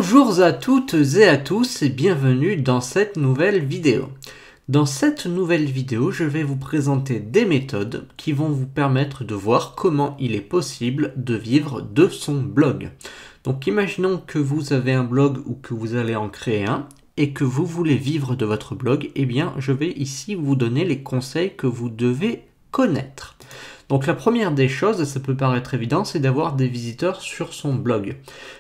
Bonjour à toutes et à tous et bienvenue dans cette nouvelle vidéo. Dans cette nouvelle vidéo, je vais vous présenter des méthodes qui vont vous permettre de voir comment il est possible de vivre de son blog. Donc imaginons que vous avez un blog ou que vous allez en créer un et que vous voulez vivre de votre blog, eh bien je vais ici vous donner les conseils que vous devez connaître. Donc la première des choses, ça peut paraître évident, c'est d'avoir des visiteurs sur son blog.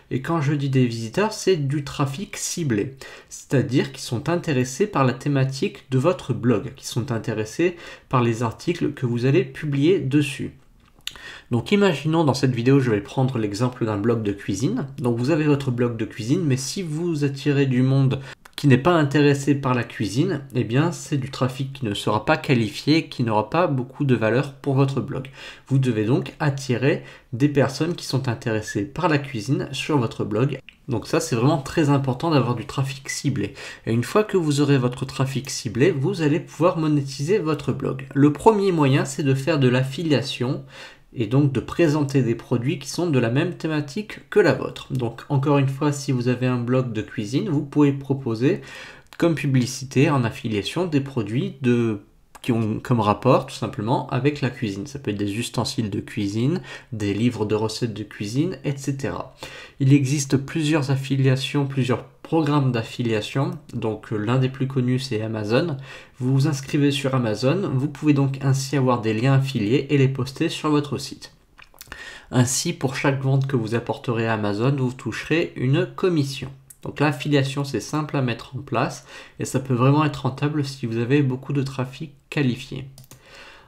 Et quand je dis des visiteurs, c'est du trafic ciblé. C'est-à-dire qui sont intéressés par la thématique de votre blog, qui sont intéressés par les articles que vous allez publier dessus. Donc imaginons dans cette vidéo, je vais prendre l'exemple d'un blog de cuisine. Donc vous avez votre blog de cuisine, mais si vous attirez du monde qui n'est pas intéressé par la cuisine, eh bien c'est du trafic qui ne sera pas qualifié, qui n'aura pas beaucoup de valeur pour votre blog. Vous devez donc attirer des personnes qui sont intéressées par la cuisine sur votre blog. Donc ça c'est vraiment très important d'avoir du trafic ciblé. Et une fois que vous aurez votre trafic ciblé, vous allez pouvoir monétiser votre blog. Le premier moyen c'est de faire de l'affiliation et donc de présenter des produits qui sont de la même thématique que la vôtre. Donc encore une fois, si vous avez un blog de cuisine, vous pouvez proposer comme publicité en affiliation des produits qui ont comme rapport tout simplement avec la cuisine. Ça peut être des ustensiles de cuisine, des livres de recettes de cuisine, etc. Il existe plusieurs affiliations, plusieurs programmes d'affiliation. Donc l'un des plus connus c'est Amazon. Vous vous inscrivez sur Amazon, vous pouvez donc ainsi avoir des liens affiliés et les poster sur votre site. Ainsi, pour chaque vente que vous apporterez à Amazon, vous toucherez une commission. Donc l'affiliation c'est simple à mettre en place et ça peut vraiment être rentable si vous avez beaucoup de trafic qualifié.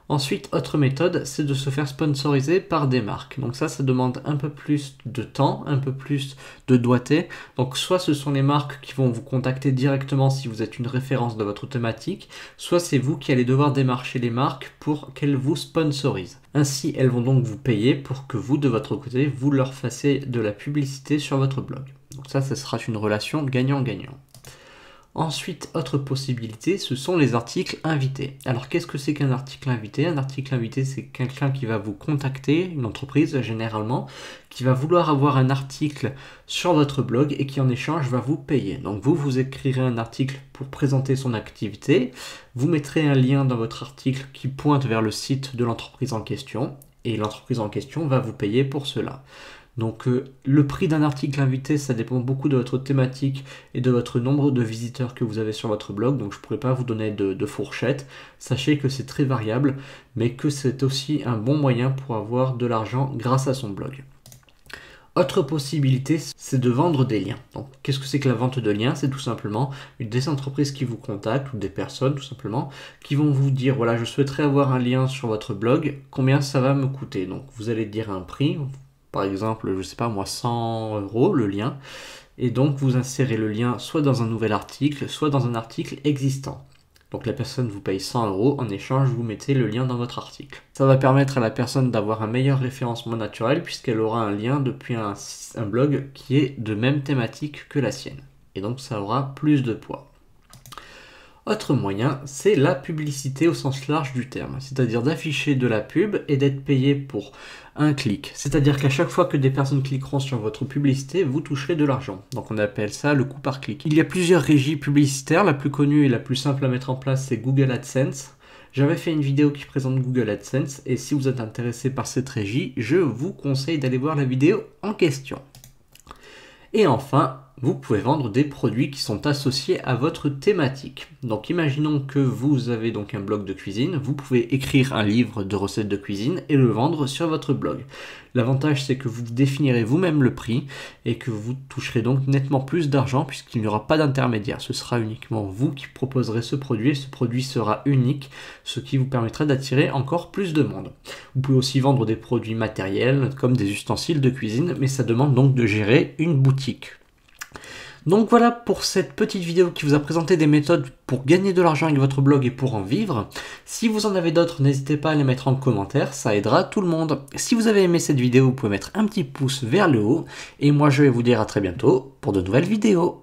Ensuite, autre méthode, c'est de se faire sponsoriser par des marques. Donc ça demande un peu plus de temps, un peu plus de doigté. Donc soit ce sont les marques qui vont vous contacter directement si vous êtes une référence de votre thématique, soit c'est vous qui allez devoir démarcher les marques pour qu'elles vous sponsorisent. Ainsi, elles vont donc vous payer pour que vous, de votre côté, vous leur fassiez de la publicité sur votre blog. Donc ça sera une relation gagnant-gagnant. Ensuite, autre possibilité, ce sont les articles invités. Alors, qu'est-ce que c'est qu'un article invité? Un article invité, c'est quelqu'un qui va vous contacter, une entreprise généralement, qui va vouloir avoir un article sur votre blog et qui en échange va vous payer. Donc vous écrirez un article pour présenter son activité, vous mettrez un lien dans votre article qui pointe vers le site de l'entreprise en question et l'entreprise en question va vous payer pour cela. Donc le prix d'un article invité, ça dépend beaucoup de votre thématique et de votre nombre de visiteurs que vous avez sur votre blog. Donc je ne pourrais pas vous donner de fourchette. Sachez que c'est très variable, mais que c'est aussi un bon moyen pour avoir de l'argent grâce à son blog. Autre possibilité, c'est de vendre des liens. Donc, qu'est-ce que c'est que la vente de liens? C'est tout simplement des entreprises qui vous contactent ou des personnes tout simplement qui vont vous dire voilà, je souhaiterais avoir un lien sur votre blog, combien ça va me coûter? Donc vous allez dire un prix. Par exemple, je sais pas moi, 100 € le lien. Et donc, vous insérez le lien soit dans un nouvel article, soit dans un article existant. Donc, la personne vous paye 100 €. En échange, vous mettez le lien dans votre article. Ça va permettre à la personne d'avoir un meilleur référencement naturel puisqu'elle aura un lien depuis un blog qui est de même thématique que la sienne. Et donc, ça aura plus de poids. Autre moyen, c'est la publicité au sens large du terme, c'est-à-dire d'afficher de la pub et d'être payé pour un clic. C'est-à-dire qu'à chaque fois que des personnes cliqueront sur votre publicité, vous toucherez de l'argent. Donc on appelle ça le coût par clic. Il y a plusieurs régies publicitaires, la plus connue et la plus simple à mettre en place, c'est Google AdSense. J'avais fait une vidéo qui présente Google AdSense et si vous êtes intéressé par cette régie, je vous conseille d'aller voir la vidéo en question. Et enfin, vous pouvez vendre des produits qui sont associés à votre thématique. Donc imaginons que vous avez donc un blog de cuisine, vous pouvez écrire un livre de recettes de cuisine et le vendre sur votre blog. L'avantage c'est que vous définirez vous-même le prix et que vous toucherez donc nettement plus d'argent puisqu'il n'y aura pas d'intermédiaire. Ce sera uniquement vous qui proposerez ce produit et ce produit sera unique, ce qui vous permettra d'attirer encore plus de monde. Vous pouvez aussi vendre des produits matériels comme des ustensiles de cuisine, mais ça demande donc de gérer une boutique. Donc voilà pour cette petite vidéo qui vous a présenté des méthodes pour gagner de l'argent avec votre blog et pour en vivre. Si vous en avez d'autres, n'hésitez pas à les mettre en commentaire, ça aidera tout le monde. Si vous avez aimé cette vidéo, vous pouvez mettre un petit pouce vers le haut. Et moi je vais vous dire à très bientôt pour de nouvelles vidéos.